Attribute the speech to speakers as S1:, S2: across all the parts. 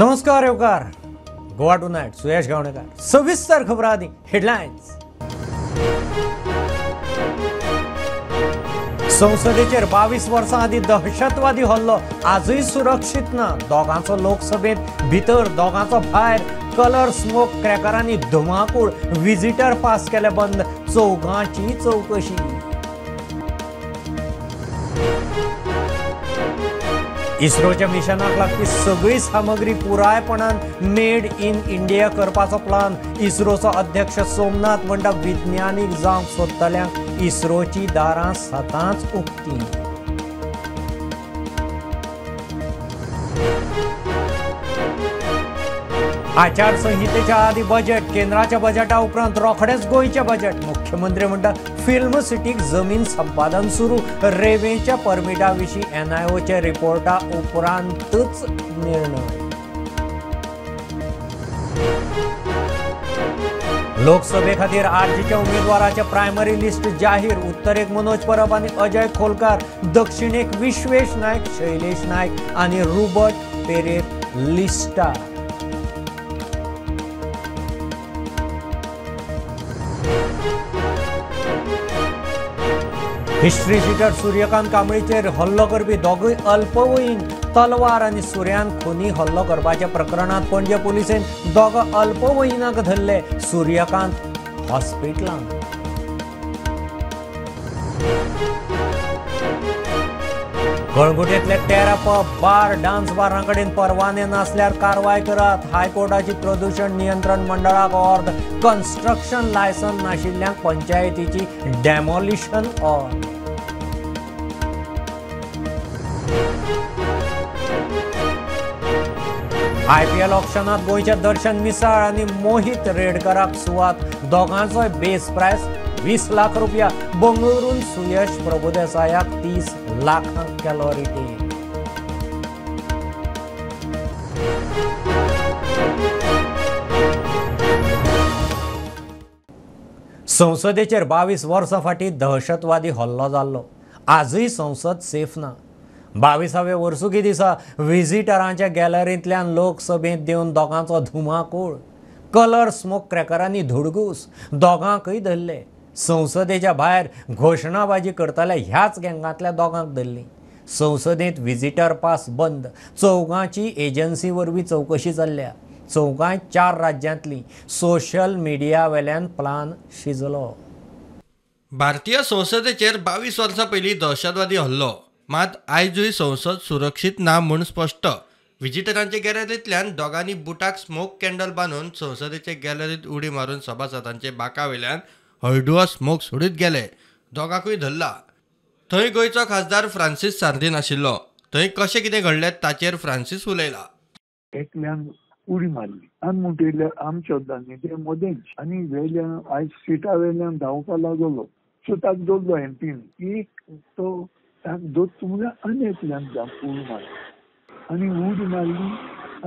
S1: नमस्कार येवकार Goa to night Suyash Gavnekar सविस्तर खबरांनी हेडलाइन्स। संसदेचेर 22 वर्सां आदी दहशतवादी हल्लो आजूय सुरक्षीत ना। दोगांचो लोकसभेत भितर दोगांचो भायर कलर स्मोक क्रॅकरांनी धुमाकूळ विजिटर पास केले बंद चौगांची चौकशी। इस्रोच्या मिशनाक लागपी सगळी सामग्री पुरायपणान मेड इन इंडिया करपाचो प्लान। इस्रोचो अध्यक्ष सोमनाथ म्हणटा विज्ञानीक जावंक सोदतल्यांक इस्रोची दारां सदांच उक्तीं। आचारसंहितेच्या आदी बजेट केंद्राच्या बजेटा उपरांत रोखडेच गोंयचे बजेट। मुख्यमंत्री म्हणटा फिल्म सिटीक जमीन संपादन सुरू। रेवेच्या परमिटा विशीं NIOचे रिपोर्टा उपरांतच निर्णय। लोकसभे खातीर आरजीच्या उमेदवाराचे प्रायमरी लिस्ट जाहीर। उत्तरेक मनोज परब आनी अजय खोलकार, दक्षिणेक विश्वेश नायक, शैलेश नायक आनी रुबर्ट पेरेर लिस्टार। हिस्ट्री शिटर सूर्यकांत कांबळीचेर हल्लो करपी दोगूय अल्पवयीन तलवार आनी सुर्यान खुनी हल्लो करपाच्या प्रकरणात पणजे पुलिसेन दोग अल्पवयीनाक धरले। सूर्यकांत हॉस्पिटलांत। कळंगुटेंतले 13 पब बार डान्स बारां कडेन परवाने नासल्यार कारवाय करात। हायकोर्टाची प्रदूषण नियंत्रण मंडळाक ऑर्ड। कन्स्ट्रक्शन लायसन नाशिल्ल्यांक पंचायतीची डेमोलिशन ऑर्ड। IPL ऑक्शनात गोंयचे दर्शन मिसाळ आनी मोहित रेडकराक सुवात। दोगांचोय बेस प्रायस 20 लाख रुपया। बंगळुरून सुयश प्रभुदेसायाक 30 लाखांक केलो रिटेन। संसदेचेर 22 वर्सां फाटीं दहशतवादी हल्लो जाल्लो। आजूय संसद सेफ ना। 22वें वर्सुकी दिसा विजिटरांच्या गॅलरींतल्यान लोकसभेंत देवन दोगांचो धुमाकूळ। कलर स्मोक क्रॅकरांनी धुडगूस। दोगांकय धरले। संसदेच्या भायर घोशणाबाजी करताल्या ह्याच गँगांतल्या दोगांक धरलीं। संसदेंत विजिटर पास बंद। चौगांची एजन्सी वरवीं चवकशी चल्ल्या। चौगांय 4 राज्यांतलीं। सोशल मिडिया वेल्यान प्लान शिजलो।
S2: भारतीय संसदेचेर 22 वर्सां पयलीं दहशतवादी हल्लो। मात आयजूय संसद सुरक्षीत ना म्हूण स्पश्ट। विजिटरांचे गॅलरींतल्यान दोगांनी बुटाक स्मोक कॅन्डल बांदून संसदेचे गॅलरींत उडी मारून सभासदांचे बाका वयल्यान हळडुवो स्मोक सोडीत गेले। दोगांकूय धरला। थंय गोंयचो खासदार फ्रांसीस सार्दिन आशिल्लो। थंय कशें कितें घडलें ताचेर फ्रांसीस उलयला।
S3: एकल्यान उडी मारली आनी म्हणटले आमच्या दानी ते मदेंच आनी वेल्यान आयज सिटा वेल्यान धांवपा लागलो। सो ताका दोल्लो एमपीन एक तो ताका दोत म्हणल्यार आनी एकल्यान उडी मारली आनी उडी मारली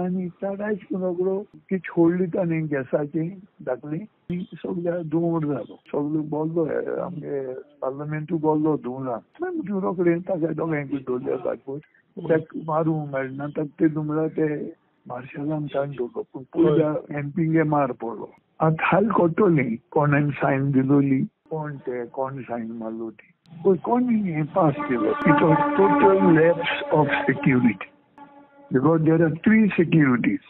S3: आनी ताका आयज रोखडो कितें होडली ताणें गॅसाचें धाकलें सगळ्या धुंवर जालो। सगळो बोल्लो आमगे पार्लमेंटू बोल्लो धुंवरां रोखडें ताका दोगांयकूय दवरल्या फाटफूट ताका मारूंक मेळना। ताका ते धुंवरां ते मार्शलान ताण दवरलो पूण पयल्या एमपींगे मार पडलो। आतां हाल कोट्टोली कोणें सायन दिलोली कोण सायन मारलो ती कोण हें पास केलो। It was total lapse of security because there are 3 securities.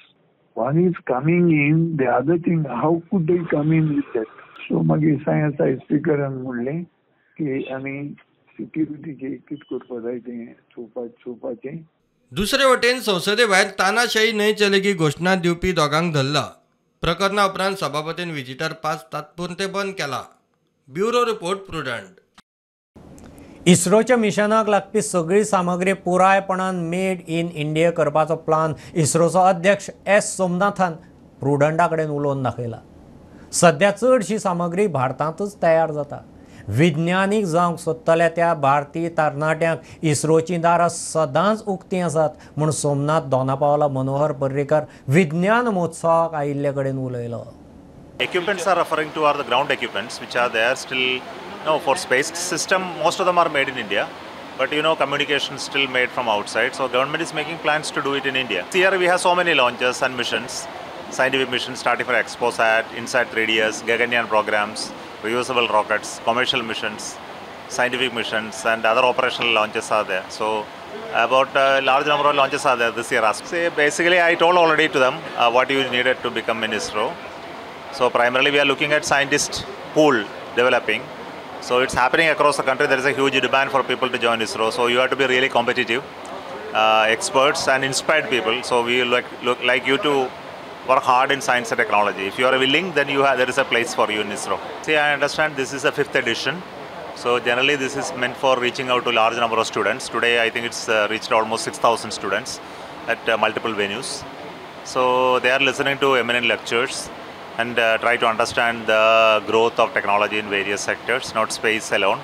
S3: One is coming in, the other thing, how could they come in with that? So मागीर सायन्सा स्पिकरान म्हणलें की आमी सिक्युरिटीचे कितें करपा जाय तें चोवपाचें।
S2: दुसरे वटेन संसदे भायर तानाशाही न्हय चलेगी घोशणा दिवपी दोगांक धरला। प्रकरणा उपरांत सभापतीन विजिटर पास तात्पुरते बंद केला। Bureau report prudent.
S1: इस्रोच्या मिशनाक लागपी सगळी सामग्री पुरायपणान मेड इन इंडिया करपाचो प्लान इस्रोचो अध्यक्ष सोमनाथान प्रुडंटा कडेन उलोवन दाखयला। सध्या चडशी सामग्री भारतांतच तयार जाता। विज्ञानीक जावंक सोदतल्या त्या भारतीय तरणाट्यांक इस्रोची दारां सदांच उक्तीं आसात म्हूण सोमनाथ दोनापावला मनोहर पर्रीकर विज्ञान महोत्सवाक आयिल्ले कडेन उलयलो।
S4: Equipments are referring to are the ground equipments which are there still. No, for space system, most of them are made in India. But communication is still made from outside. So government is making plans to do it in India. This year we have so many launches and missions. Scientific missions starting for Exposat, INSAT 3DS, Gaganyaan programs, reusable rockets, commercial missions, scientific missions, and other operational launches are there. So about a large number of launches are there this year. Say, basically, I told already to them what you needed to become in ISRO. So primarily we are looking at scientist pool developing. So it's happening across the country. There is a huge demand for people to join ISRO. So you have to be really competitive, experts and inspired people. So we look like you to work hard in science and technology. If you are willing, then there is a place for you in ISRO. See, I understand this is the 5th edition. So generally this is meant for reaching out to large number of students. Today I think it's reached almost 6,000 students at multiple venues. So they are listening to eminent lectures and try to understand the growth of technology in various sectors, not space alone.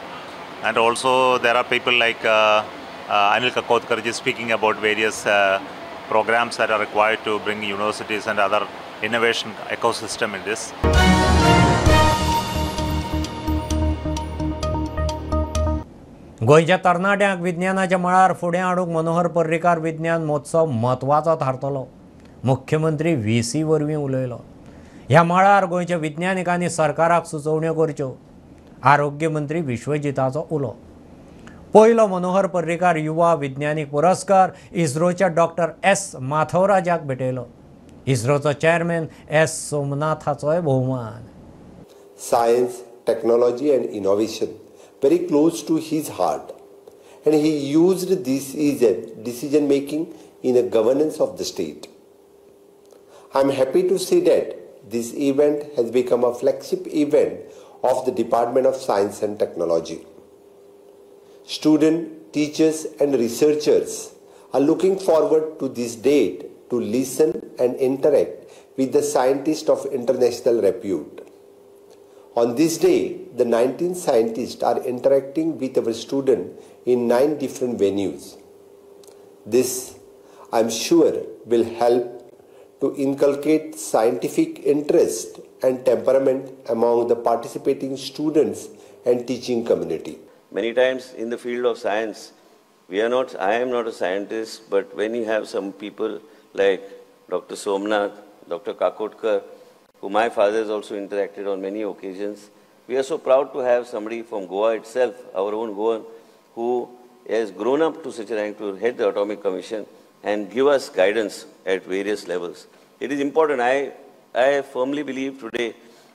S4: And also there are people like Anil Kakotkarji speaking about various programs that are required to bring universities and other innovation ecosystem in this.
S1: गोंयच्या तरणाट्यांक विज्ञानाच्या मळार फुडें हाडूंक मनोहर पर्रीकार विज्ञान महोत्सव म्हत्वाचो थारतलो. मुख्यमंत्री VC वरवीं उलयलो. ह्या मळार गोंयच्या विज्ञानिकांनी सरकाराक सुचोवण्यो करच्यो. आरोग्य मंत्री विश्वजिताचो उलो. पयलो मनोहर पर्रीकार युवा विज्ञानीक पुरस्कार इस्रोच्या डॉक्टर S माथवराजाक भेटयलो. इस्रोचो चेअरमॅन S सोमनाथाचोय भोवमान.
S5: Science, technology and innovation very close to his heart, and he used this as a decision making in a governance of the state. I am happy to say that this event has become a flagship event of the Department of Science and Technology. Students, teachers and researchers are looking forward to this date to listen and interact with the scientists of international repute. On this day, the 19 scientists are interacting with our students in 9 different venues. This, I am sure, will help to inculcate scientific interest and temperament among the participating students and teaching community.
S6: Many times in the field of science, I am not a scientist, but when you have some people like Dr. Somnath, Dr. Kakotkar, who my father has also interacted on many occasions, we are so proud to have somebody from Goa itself, our own Goan, who has grown up to such a rank to head the Atomic Commission and give us guidance at various levels. It is important. I firmly believe today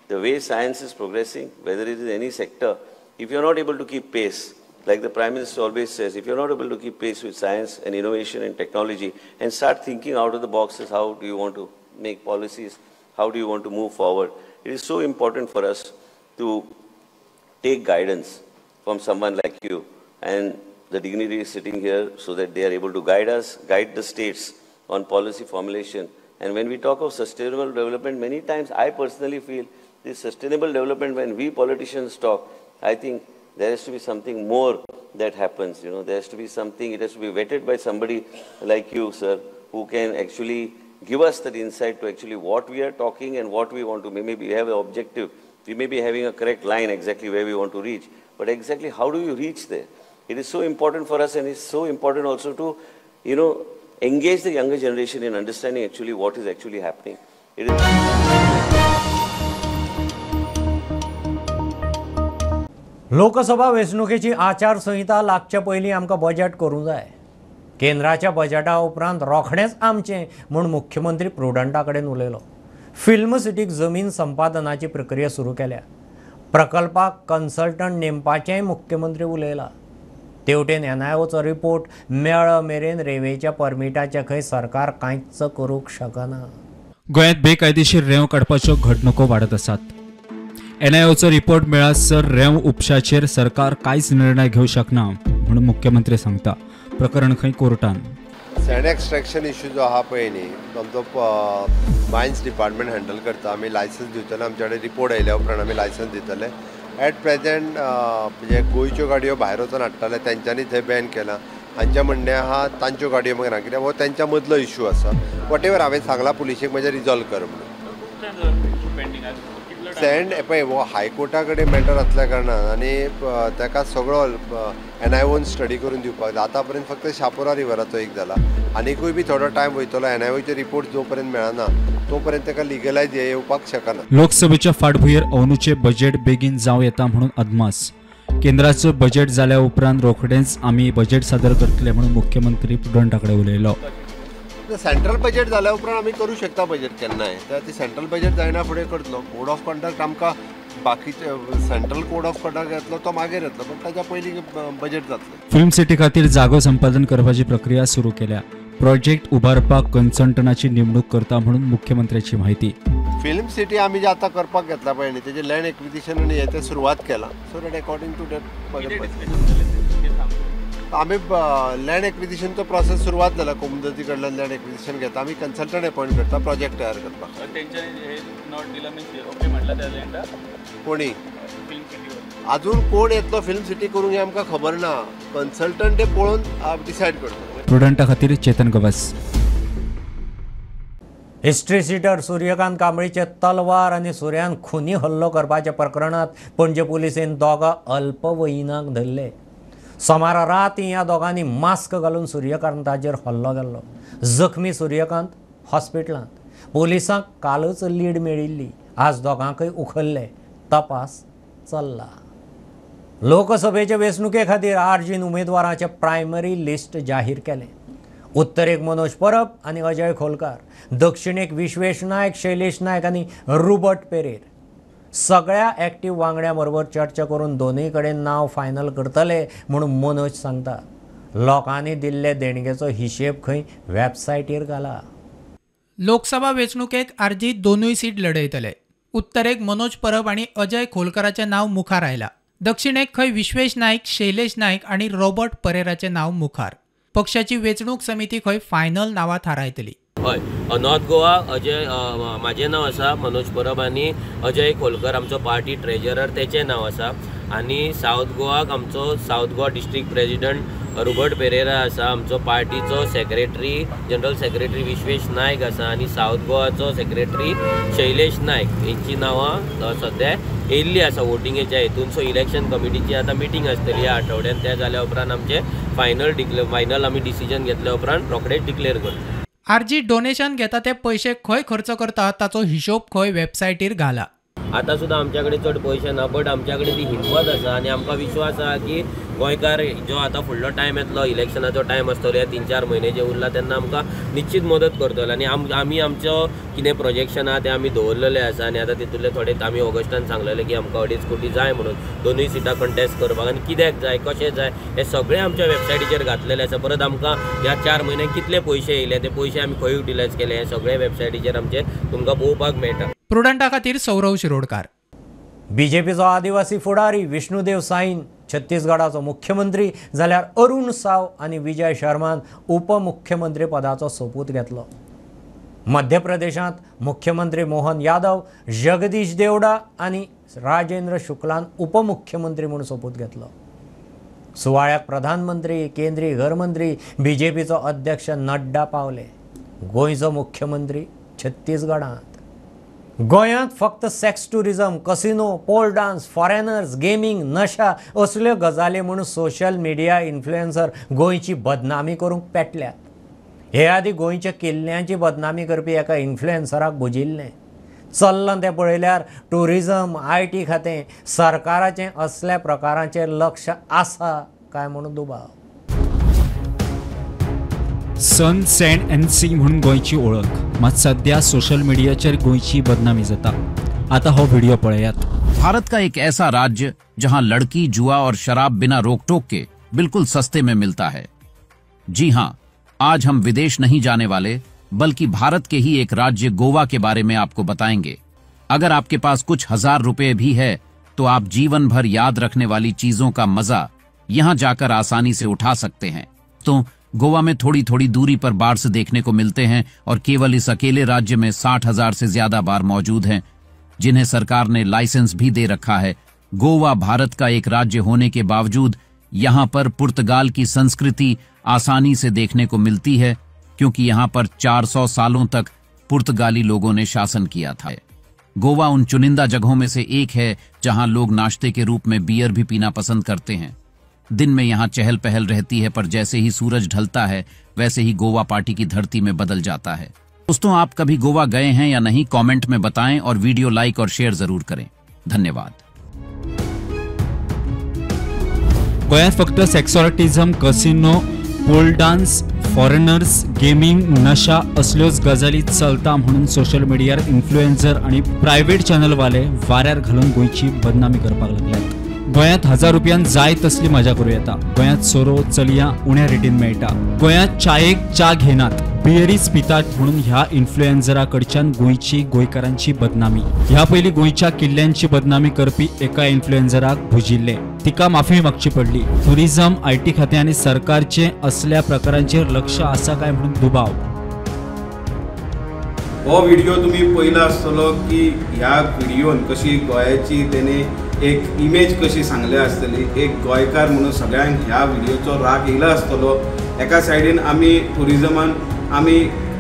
S6: the way science is progressing, whether it is any sector, if you are not able to keep pace, like the Prime Minister always says, if you are not able to keep pace with science and innovation and technology and start thinking out of the boxes, how do you want to make policies, how do you want to move forward, it is so important for us to take guidance from someone like you, and the dignitary is sitting here so that they are able to guide us, guide the states on policy formulation. And when we talk of sustainable development, many times I personally feel this sustainable development, when we politicians talk, I think there has to be something more that happens. There has to be something, it has to be vetted by somebody like you, sir, who can actually give us that insight to actually what we are talking and what we want to. Maybe we have an objective. We may be having a correct line exactly where we want to reach. But exactly how do you reach there? It is so important for us, and it's so important also to, engage the younger generation in understanding actually what is actually happening. It is
S1: Lok Sabha वेंचणुकेची आचारसंहिता लागच्या पयलीं आमकां budget करूंक जाय. केंद्राच्या बजेटा उपरांत रोखडेंच आमचें म्हूण मुख्यमंत्री प्रुडंटा कडेन उलयलो. फिल्म सिटीक जमीन संपादनाची प्रक्रिया सुरू केल्या. प्रकल्पाक कन्सल्टंट नेमपाचेंय मुख्यमंत्री उलयला. तेवटेन NIOचो रिपोर्ट मेळ्ळ मेरेन रेल्वेच्या परमिटाचे खंय सरकार कांयच करूंक शकना.
S7: गोंयांत बेकायदेशीर रेंव काडपाच्यो घडणुको वाडत आसात. NIOचो रिपोर्ट मेळासर रेंव उपशाचेर सरकार कांयच निर्णय घेवंक शकना म्हणून मुख्यमंत्री सांगता. प्रकरण खंय कोर्टान.
S5: सँड एक्सट्रॅक्शन इश्यू जो आहा पळय न्ही, आमचो मायन्स डिपार्टमेंट हँडल करता. आमी लायसन्स दिवतले. आमचे कडेन रिपोर्ट आयल्या उपरांत आमी लायसन्स दितले. एट प्रेजेंट म्हणजे गोंयच्यो गाडयो भायर वचून हाडटाले, तेंच्यांनी थंय बॅन केला. हांचें म्हणणें आहा तांच्यो गाडयो मागीर ना, कित्याक हो तेंच्या मदलो इश्यू आसा. वॉट एवर हांवें सांगला पुलिशेक म्हणजे रिजॉल्व कर म्हणून. सँड पळय हो हायकोर्टा कडेन मॅटर आसल्या कारणान आनी ताका सगळो NIOन स्टडी करून दिवपाक जाय. आतां पर्यंत फक्त शापोरा रिवराचो एक जाला, आनीकूय बी थोडो टायम वयतलो. NIOचे रिपोर्ट जो पर्यंत मेळना तोपर्यंत ताका लिगलायज येवपाक शकना.
S7: लोकसभेच्या फाटभुंयेर अंदूचे बजेट बेगीन जावं येता म्हणून अदमास. केंद्राचं बजेट जाल्या उपरांत रोखडेंच आमी बजेट सादर करतले म्हणून मुख्यमंत्री प्रुडंटा कडेन उलयलो.
S5: सेंट्रल बजेट जाल्या उपरांत आमी करूं शकता बजेट केन्नाय. ती सेंट्रल बजेट जायना फुडें करतलो. कोड ऑफ कंडक्ट आमकां बाकीचे सेंट्रल कोड ऑफ कंडक्ट येतलो तो मागीर येतलो, पण ताच्या पयलीं बजेट जातलें.
S7: फिल्म सिटी खातीर जागो संपादन करपाची प्रक्रिया सुरू केल्या. प्रोजेक्ट उबारपाक कन्सल्टंटाची नेमणूक करता म्हणून मुख्यमंत्र्याची माहिती.
S5: फिल्म सिटी आमी जे आतां करपाक घेतला पळय न्ही तेजे लँड एक्विजिशन आनी हें सुरवात केला. So that according to that आमी लँड एक्विजिशनचो प्रोसेस सुरवात जाला. कोमदती कडल्यान लँड एक्विजिशन घेता. आमी कन्सल्टंट अपॉयंट करता प्रोजेक्ट तयार करपाक. कोणी अजून कोण येतलो फिल्म सिटी करूंक हें आमकां खबर ना. कन्सल्टंट ते पळोवन डिसायड करता.
S7: प्रुडंटा खातीर चेतन गवास.
S1: हिस्ट्री सीटर सूर्यकांत कांबळीचे तलवार आनी सुर्यान खुनी हल्लो करपाच्या प्रकरणात पणजे पुलिसेन दोगां अल्पवयीनाक धरले. सोमारा रातीं ह्या दोगांनी मास्क घालून सूर्यकांताचेर हल्लो केल्लो. जखमी सूर्यकांत हॉस्पिटलांत. पुलिसांक कालच लीड मेळिल्ली. आज दोगांकय उखल्ले. तपास चल्ला. लोकसभेचे वेंचणुके खातीर आर्जीन उमेदवारांचे प्रायमरी लिस्ट जाहीर केले. उत्तरेक मनोज परब आनी अजय खोलकार, दक्षिणेक विश्वेश नायक, शैलेश नायक आनी रुबर्ट पेरेर. सगळ्या एक्टिव्ह वांगड्यां बरोबर चर्चा करून दोनूय कडेन नांव फायनल करतले म्हणून मनोज सांगता. लोकांनी दिल्ले देणगेचो हिशेब खंय वेबसायटीर घाला.
S8: लोकसभा वेंचणुकेक आर्जी दोनूय सीट लढयतले. उत्तरेक मनोज परब आनी अजय खोलकाराचें नांव मुखार आयला. दक्षिणेक खंय विश्वेश नायक, शैलेश नायक आनी रॉबर्ट परेराचें नांव मुखार. पक्षाची वेंचणूक समिती खंय फायनल नांवां थारायतली.
S9: हय, नॉर्थ गोवा अजय म्हाजें नांव आसा मनोज परब आनी अजय खोलकर आमचो पार्टी ट्रेजरर तेचें नांव आसा. आनी सावथ गोवाक आमचो south Goa district president Robert Pereira आसा. आमचो पार्टीचो सेक्रेटरी जनरल सेक्रेटरी विश्वेश नायक आसा आनी सावथ गोवाचो सेक्रेटरी शैलेश नायक. हेंची नांवां सद्या येयल्ली आसा वोटिंगेच्या हेतून. सो इलेक्शन कमिटीची आतां मिटींग आसतली ह्या आठवड्यान. त्या जाल्या उपरांत आमचे फायनल आमी डिसिजन घेतल्या उपरांत रोखडेच डिक्लेअर करतले.
S8: आर्जी डोनेशन घेता ते पयशे खंय खर्च करता ताचो हिशोब खंय वेबसायटीर घाला.
S9: आतां सुद्दां आमच्या कडेन चड पयशे ना, बट आमच्या कडेन ती हिंमत आसा आनी आमकां विश्वास आसा की गोंयकार जो आतां फुडलो टायम येतलो, इलेक्शनाचो टायम आसतलो, ह्या 3-4 म्हयने जे उरला तेन्ना आमकां निश्चित मदत करतलो. आनी आमी आमचो कितें प्रोजेक्शन आहा तें आमी दवरलेलें आसा. आनी आतां तितूंतले थोडे आमी ऑगस्टान सांगलेलें की आमकां 2.5 कोटी जाय म्हणून दोनूय सिटां कंटेस्ट करपाक. आनी कित्याक जाय, कशें जाय, हे सगळें आमच्या वेबसायटीचेर घातलेलें आसा. परत आमकां ह्या 4 म्हयन्यांक कितले पयशे येयले, ते पयशे आमी खंय युटिलायज केले, हे सगळे वेबसायटीचेर आमचे तुमकां पळोवपाक मेळटा.
S8: प्रुडंटा खातीर सौरव शिरोडकार.
S1: बीजेपीचो आदिवासी फुडारी विष्णुदेव साईन छत्तीसगडाचो मुख्यमंत्री जाल्यार अरुण साव आनी विजय शर्मान उपमुख्यमंत्री पदाचो सोपूत घेतलो. मध्य प्रदेशांत मुख्यमंत्री मोहन यादव, जगदीश देवडा आनी राजेंद्र शुक्लान उपमुख्यमंत्री म्हणून सोपूत घेतलो. सुवाळ्याक प्रधानमंत्री, केंद्रीय घरमंत्री, बीजेपीचो अध्यक्ष नड्डा पावले. गोंयचो मुख्यमंत्री छत्तीसगडांत. गोंयांत फक्त sex tourism, casino, pole dance, foreigners, gaming, नशा असल्यो गजाली म्हणून सोशल मिडिया इन्फ्लुएन्सर गोंयची बदनामी करूंक पेटल्यात. हे आदी गोंयच्या किल्ल्यांची बदनामी करपी एका इन्फ्लुएन्सराक बुजिल्लें. चल्लां तें पळयल्यार टुरिजम, IT खातें सरकाराचें असल्या प्रकारांचेर लक्ष आसा काय म्हणून दुबाव.
S7: सन, सँड एंड सी म्हणून गोंयची ओळख, मात सध्या सोशल मीडियाचेर गोंयची बदनामी जाता. आता हो व्हिडिओ पळयात.
S10: भारत का एक ऐसा राज्य जहां लड़की, जुआ और शराब बिना रोक टोक के बिल्कुल सस्ते में मिलता है. जी हां, आज हम विदेश नहीं जाने वाले बल्कि भारत के ही एक राज्य गोवा के बारे में आपको बताएंगे. अगर आपके पास कुछ हजार रुपए भी है तो आप जीवन भर याद रखने वाली चीजों का मजा यहां जाकर आसानी से उठा सकते हैं. तो गोवा में थोड़ी थोड़ी दूरी पर बार्स देखने को मिलते हैं और केवल इस अकेले राज्य में 60,000 से ज्यादा बार मौजूद हैं, जिन्हें सरकार ने लाइसेंस भी दे रखा है. गोवा भारत का एक राज्य होने के बावजूद यहाँ पर पुर्तगाल की संस्कृति आसानी से देखने को मिलती है, क्योंकि यहाँ पर 400 सालों तक पुर्तगाली लोगों ने शासन किया था. गोवा उन चुनिंदा जगहों में से एक है जहां लोग नाश्ते के रूप में बियर भी पीना पसंद करते हैं। दिन में यहां चहल पहल रहती है, पर जैसे ही सूरज ढलता है वैसे ही गोवा पार्टी की धरती में बदल जाता है। दोस्तों, आप कभी गोवा गए हैं या नहीं, कमेंट में बताएं और वीडियो लाइक और शेयर जरूर करें। धन्यवाद।
S7: गोंयांत फक्त सेक्सॉरिटिझम, casino, pole dance, foreigners, gaming, नशा असल्योच गजाली चलता म्हणून सोशल मिडियार इन्फ्लुएन्सर आणि प्रायव्हेट चॅनलवाले वाऱ्यार घालून गोंयची बदनामी करपाक लागल्यात। गोंयांत 1000 रुपयान जाय तसली मजा करूं येता। गोंयांत सोरो चलयां उण्या रेटीन मेळटा। गोंयांत चायेक च्या घेनात, बियरीच पितात म्हणून ह्या इन्फ्लुएन्सरा कडच्यान गोंयची गोंयकारांची बदनामी। ह्या पयलीं गोंयच्या किल्ल्यांची बदनामी करपी एका इन्फ्लुएन्सराक भुजिल्ले, तिका माफी मागची पडली। टुरिझम, आयटी खाते आनी सरकारचे असल्या प्रकारांचेर लक्ष आसा काय म्हणून दुबाव।
S11: हो व्हिडिओ तुम्ही पळयला आसतलो की ह्या व्हिडिओन कशी गोंयाची तेणे एक इमेज कशी सांगली आसतली। एक गोंयकार म्हणून सगळ्यांक ह्या व्हिडिओचो राग येयला आसतलो। एका सायडीन आमी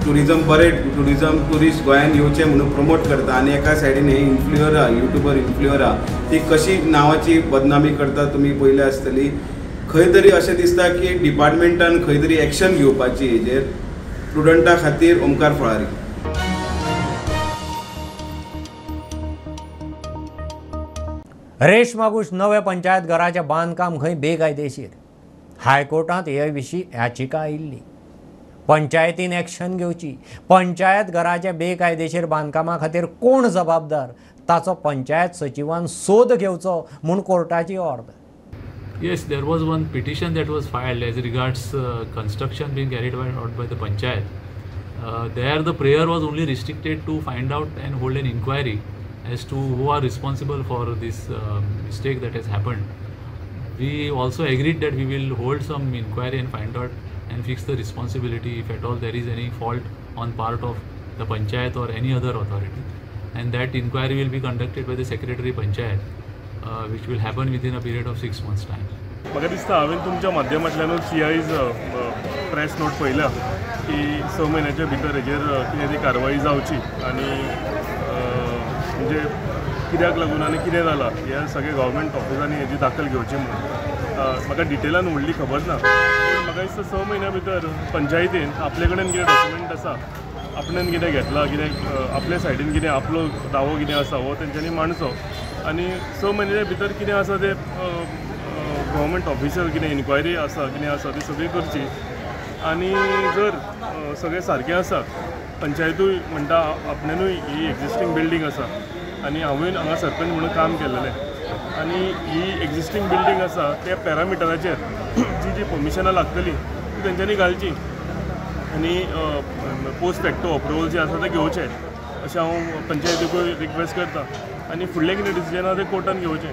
S11: टुरिझम बरे टुरिस्ट गोंयान येवचे म्हणून प्रमोट करता, आनी एका सायडीन हे युट्यूबर इन्फ्लुएन्सर ती कशी नांवाची बदनामी करता तुम्ही पळयली आसतली। खंय तरी अशें दिसता की डिपार्टमेंटान खंय तरी एक्शन घेवपाची हेजेर। स्टुडंटा खातीर ओमकार फळारी।
S1: रेश मागूश नवे पंचायत घराचे बांदकाम खंय बेकायदेशीर। हायकोर्टांत हे विशीं याचिका आयिल्ली। पंचायतीन एक्शन घेवची। पंचायत घराचे बेकायदेशीर बांदकामा खातीर कोण जबाबदार ताचो पंचायत सचिवान सोद घेवचो म्हूण कोर्टाची order.
S12: Yes, there was one petition that was filed as regards construction being carried out by the panchayat. There the prayer was only restricted to find out and hold an inquiry as to who are responsible for this mistake that has happened. We also agreed that we will hold some inquiry and find out and fix the responsibility if at all there is any fault on part of the panchayat or any other authority. And that inquiry will be conducted by the secretary panchayat, which will happen within a period of 6 months time.
S13: म्हाका दिसता हांवें तुमच्या माध्यमांतल्यानूच CI's press note पळयला की 6 म्हयन्याच्या भितर हेजेर कितें ती कारवाई जावची आनी म्हणजे कित्याक लागून आनी कितें जालां हे सगळे गव्हर्मेंट ऑफिसांनी हेजी दाखल घेवची म्हणून। म्हाका डिटेलान व्हडली खबर ना, पूण म्हाका दिसता 6 म्हयन्या भितर पंचायतीन आपले कडेन कितें डॉक्युमेंट आसा, आपणेन कितें घेतला, कितें आपल्या सायडीन कितें आपलो दावो कितें आसा हो तेंच्यांनी मांडचो आनी 6 म्हयन्याच्या भितर कितें आसा ते गव्हर्मेंट ऑफिसर कितें इन्क्वायरी आसा कितें आसा ती सगळी करची। आनी जर सगळें सारकें आसा, पंचायतूय म्हणटा आपणेनूय ही एक्झिस्टींग बिल्डींग आसा आनी हांवूय हांगा सरपंच म्हणून काम केल्लें आनी ही एक्झिस्टींग बिल्डींग आसा त्या पॅरामिटराचेर जी परमिशनां लागतली ती तेंच्यांनी घालची आनी पोस्ट फॅक्टो अप्रुवल जे आसा ते घेवचे अशें हांव पंचायतीकूय रिक्वेस्ट करता आनी फुडलें कितें डिसिजन आसा तें कोर्टान घेवचें।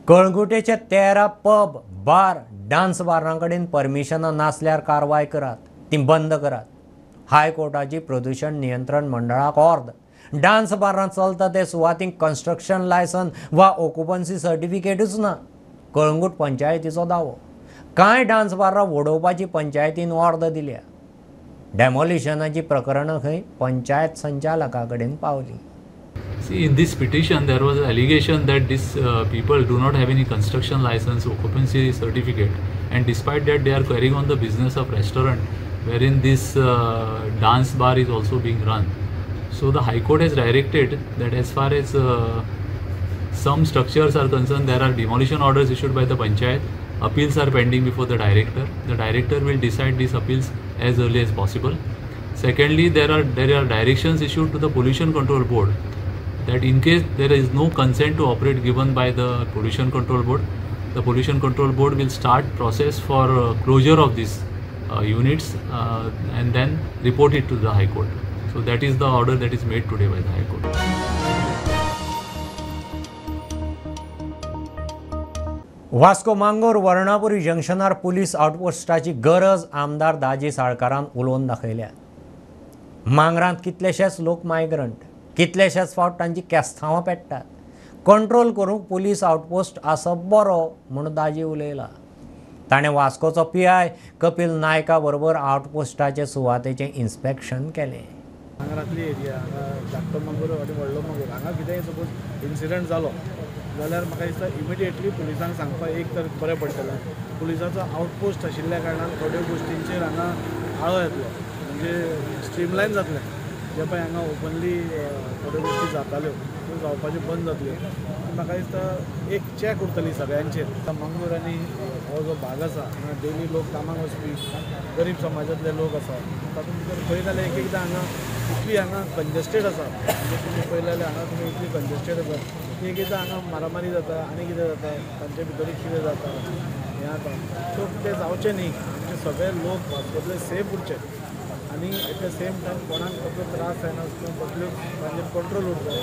S1: कळंगुटेचे 13 पब, बार, डान्स बारां कडेन परमिशनां नासल्यार कारवाय करात, ती बंद करात। हायकोर्टाची प्रदूषण नियंत्रण मंडळाक ऑर्डर। डान्स बारां चलता ते सुवातीक कन्स्ट्रक्शन लायसन वा ऑक्युपन्सी सर्टिफिकेटूच ना, कळंगूट पंचायतीचो दावो। कांय डान्स बारां वडोवपाची पंचायतीन ऑर्डर दिल्या। डेमोलिशनाची प्रकरणां खंय पंचायत संचालका कडेन पावली।
S12: See, in this petition there was an allegation that these people do not have any construction license, occupancy certificate, and despite that they are carrying on the business of restaurant wherein this dance bar is also being run. So the High Court has directed that as far as some structures are concerned, there are demolition orders issued by the panchayat. Appeals are pending before the director. The director will decide these appeals as early as possible. Secondly, there are directions issued to the Pollution Control Board that in case there is no consent to operate given by the Pollution Control Board, the Pollution Control Board will start process for closure of these units and then report it to the High Court. So that is the order that is made today by the High Court.
S1: Vasco Mangor वर्णापुरी जंक्शनार police आउटपोस्टाची गरज आमदार दाजी साळकारान उलोवन दाखयल्या। मांगरांत कितलेशेच लोक migrant, कितलेशेच फावट तांची केस्तांवां पेट्टात। कंट्रोल करूंक पुलीस आउटपोस्ट आसप बरो म्हूण दाजी उलयला। ताणें वास्कोचो PI कपिल नायका बरोबर आउटपोस्टाचे सुवातेचें इन्स्पेक्शन केलें.
S14: हांगारातली एरिया हांगा धाकटो मागूर आनी व्हडलो मागूर हांगा कितेंय सपोज इन्सिडंट जालो जाल्यार म्हाका दिसता इमिडिएटली पुलिसांक सांगपाक एक तर बरें पडटलें. पुलिसाचो आउटपोस्ट आशिल्ल्या कारणान थोड्यो गोश्टींचेर हांगा आळो येतलो, म्हणजे स्ट्रीमलायन जातलें. जे पळय हांगा ओपनली थोड्यो गोश्टी जाताल्यो त्यो जावपाच्यो बंद जातल्यो. म्हाका दिसता एक चॅक उरतली सगळ्यांचेर. मांगूर आनी हो जो भाग आसा हांगा डेली लोक कामाक वचपी गरीब समाजांतले लोक आसा, तातूंत भितर पळयत जाल्यार एक एकदां हांगा इतली हांगा कंजेस्टेड आसा, म्हणजे तुमी पळयलें जाल्यार हांगा तुमी इतली कंजेस्टेड आसा की एक एकदां हांगा मारामारी जाता आनी कितें जाता, तांचे भितर कितें जाता हें जाता. सो तें जावचें न्ही. आमचे सगळे लोक वास्कोतले सेफ उरचे आनी एट द सेम टायम कोणाक कसलो त्रास जायना कसल्यो तांचेर कंट्रोल उरता.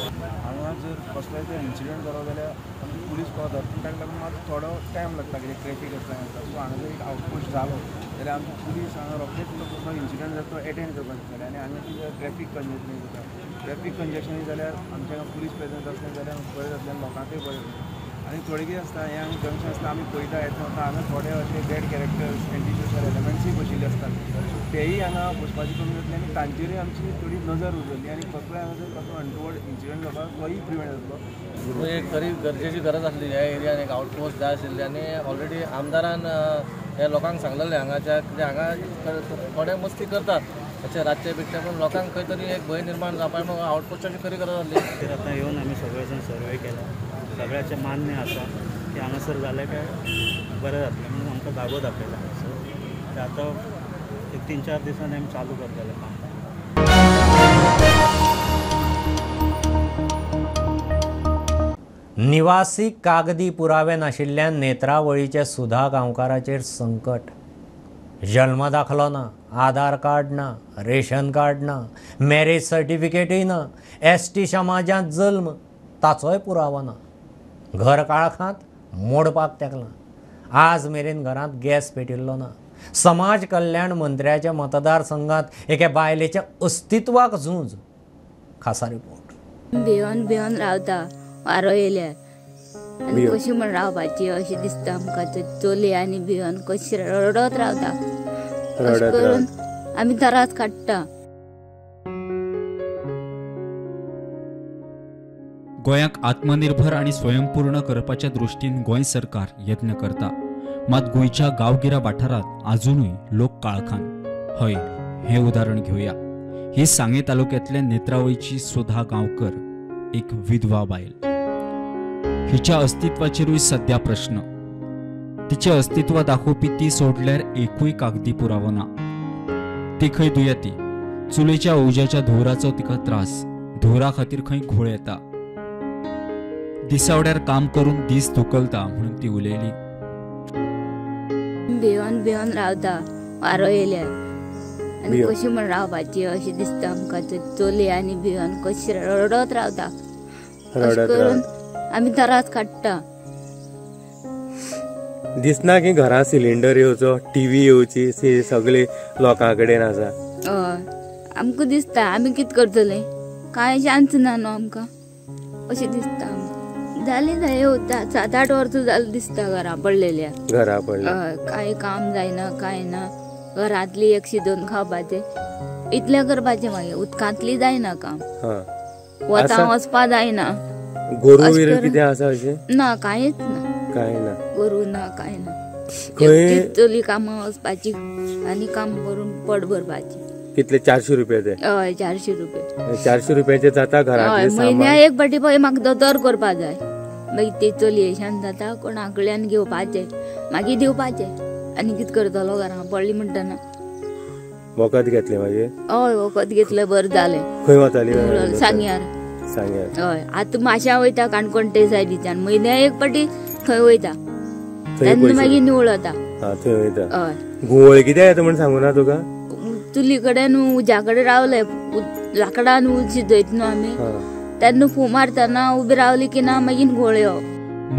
S11: हांगा जर कसलोय जर इन्सिडंट जालो जाल्यार आमची पुलीस पावता, पूण ताका लागून मात थोडो टायम लागता कित्याक ट्रॅफीक आसता. सो हांगा जर एक आउटपोस्ट जालो जाल्यार आमची पुलीस हांगा रोखडेच कसलो इन्सिडंट जाता तो एटेंड करपाक शकता. आनी हांगा कितें ट्रॅफीक कंजेशन जाता, ट्रॅफीक कंजेशन जाल्यार आमच्या हांगा पुलीस प्रेजन्स आसलें जाल्यार बरें जातलें, लोकांकूय बरें जातलें. आनी थोडें कितें आसता हें हांगा जंक्शन आसता आमी पळयता येता हांगा थोडे अशे बॅड कॅरेक्टर्स एंटी सोशल एलिमेंट्सूय बशिल्ले आसतात. सो तेयी हांगा बसपाचें कमी जातलें आनी तांचेरूय आमची थोडी नजर उरतली आनी कसलोय हांगा जर कसलो अनटोवर्ड इन्सिडंट जावपाक तोयी प्रिवेंट जातलो.
S15: एक खरी गरजेची गरज आसली ह्या एरियान एक आउटपोस्ट जाय आशिल्ली आनी ऑलरेडी आमदारान हे लोकांक सांगलेलें हांगाच्या कित्याक हांगा थोडे मस्ती करतात अशें रातचे बिकटे, पूण लोकांक खंय तरी एक भंय निर्माण जावपाक म्हणून आउटपोस्टाची खरी गरज आसली.
S16: आतां येवन आमी सगळे जाण सर्वे केला, सगळ्याचें मान्य आसा की हांगासर जालें काय बरें जातलें म्हणून आमकां जागो दाखयला हांगासर. ते आतां एक 3-4 दिसांनी आमी चालू करतले काम.
S1: निवासी कागदी पुरावे नाशिल्ल्यान नेत्रावळीचे सुधा गांवकाराचेर संकट. जल्म दाखलो ना, आधार कार्ड ना, रेशन कार्ड ना, मॅरेज सर्टिफिकेटूय ना, ST समाजांत जल्म ताचोय पुरावो ना. घर काळखांत मोडपाक तेकलां. आज मेरेन घरांत गॅस पेटिल्लो ना. समाज कल्याण मंत्र्याच्या मतदारसंघात एके बायलेच्या अस्तित्वाक झूज. खासा रिपोर्ट.
S17: भिवन रावता वारो येयल्यार आनी कशी म्हण रावपाची अशें दिसता आमकां. चली आनी भिवन कशी रडत रावता. अशें करून आमी त्रास काडटा.
S7: गोंयाक आत्मनिर्भर आणि स्वयंपूर्ण करपाच्या दृष्टीन गोंय सरकार यत्न करता. मात गोंयच्या गांवगिऱ्या वाठारांत अजूनय लोक काळखान. हय, हे उदाहरण घेवया. ही सांगे तालुक्यांतल्या नेत्रावळीची सुधा गांवकर, एक विधवा बायल. हिच्या अस्तित्वाचेरूय सध्या प्रश्न. तिचे अस्तित्व दाखोवपी ती सोडल्यार एकूय कागदी पुरावो ना. ती खंय दुयेती. चुलेच्या उज्याच्या धुवराचो तिका त्रास. धुवरा खातीर खंय घुळ येता. दिसावड्यार काम करून दीस धुकलता म्हणून ती उलयली.
S17: भिवन रावता वारो येयल्यार आनी कशी म्हण रावपाची अशें दिसता आमकां. चली आनी भिवन कशी रडत रावता. अशें करून आमी त्रास काडटा.
S18: दिसना की घरा सिलिंडर येवचो, टीव्ही येवची, सगळे लोकां कडेन आसा.
S17: हय, आमकां दिसता आमी कितें करतले, कांय चान्स ना न्हू आमकां अशें दिसता. जाली 7-8 वर्सां जाली दिसता घरा पडलेल्या. कांय काम जायना कांय ना. घरांतली 1-2 खावपाचें इतलें करपाचें. मागीर उदकांतली जायना काम. वतां वचपा जायना.
S18: गोरू कितें आसा अशें
S17: ना, कांयच ना. गोरू ना कांय ना. चली कामां वचपाची आनी काम करून पोट भरपाची.
S18: कितले 400 रुपया ते?
S17: हय, 400 रुपया.
S18: 400 रुपयाचे जाता घरांतले सामान.
S17: म्हयन्याक एक फावटी पळय म्हाका दोतोर करपा जाय. मागीर ते चलयेच्यान जाता कोणा कडल्यान घेवपाचें मागीर दिवपाचें. आनी कितें करतलो घरां पडली म्हणटना.
S18: वखद घेतले मागीर?
S17: हय, वखद घेतलें बरें जालें.
S18: खंय वताली?
S17: सांग्यार. हय, आतां माश्यां वयता काणकोण ते सायडीच्यान. म्हयन्याक एक फावटी थंय वयता. तेन्ना मागीर निवळ जाता.
S18: थंय वयता. हय. घुंवळ कितें येता म्हण सांगू ना तुका?
S17: चुली कडेन उज्या कडेन रावले, लाकडान उज शिजयत न्हू आमी, तेन्ना फू मारतना उबी रावली की ना मागीर घुंवळ येवप.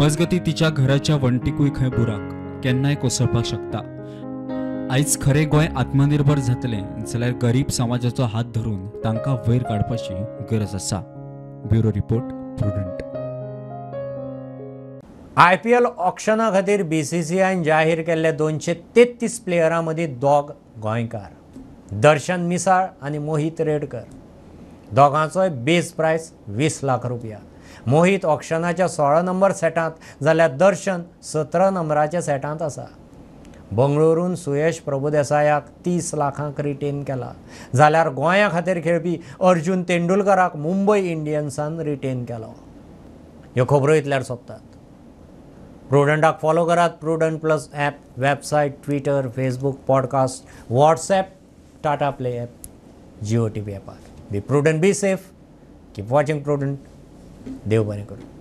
S7: मजगती तिच्या घराच्या वण्टीकूय खंय बुराक केन्नाय कोसळपाक शकता. आयज खरें गोंय आत्मनिर्भर जातलें जाल्यार गरीब समाजाचो हात धरून तांकां वयर काडपाची गरज आसा. Bureau report, prudent.
S1: IPL ऑक्शना खातीर BCCIन जाहीर केल्ले 233 प्लेयरां मदीं दोग गोंयकार, दर्शन मिसाळ आनी मोहित रेडकर. दोगांचोय बेस प्रायस 20 लाख रुपया. मोहित ऑक्शनाच्या 16 नंबर सेटांत जाल्यार दर्शन 17 नंबराच्या सेटांत आसा. बंगळुरून सुयश प्रभुदेसायाक 30 लाखांक रिटेन केला, जाल्यार गोंया खातीर खेळपी अर्जुन तेंडुलकराक मुंबय इंडियन्सान रिटेन केलो. ह्यो खबरो इतल्यार सोंपतात. प्रुडंटाक फॉलो करात. Prudent plus app, website, Twitter, Facebook, podcast, WhatsApp, Tata play app, Jio TV ॲपार. Be Prudent, be safe, keep watching Prudent. देव बरें करूं.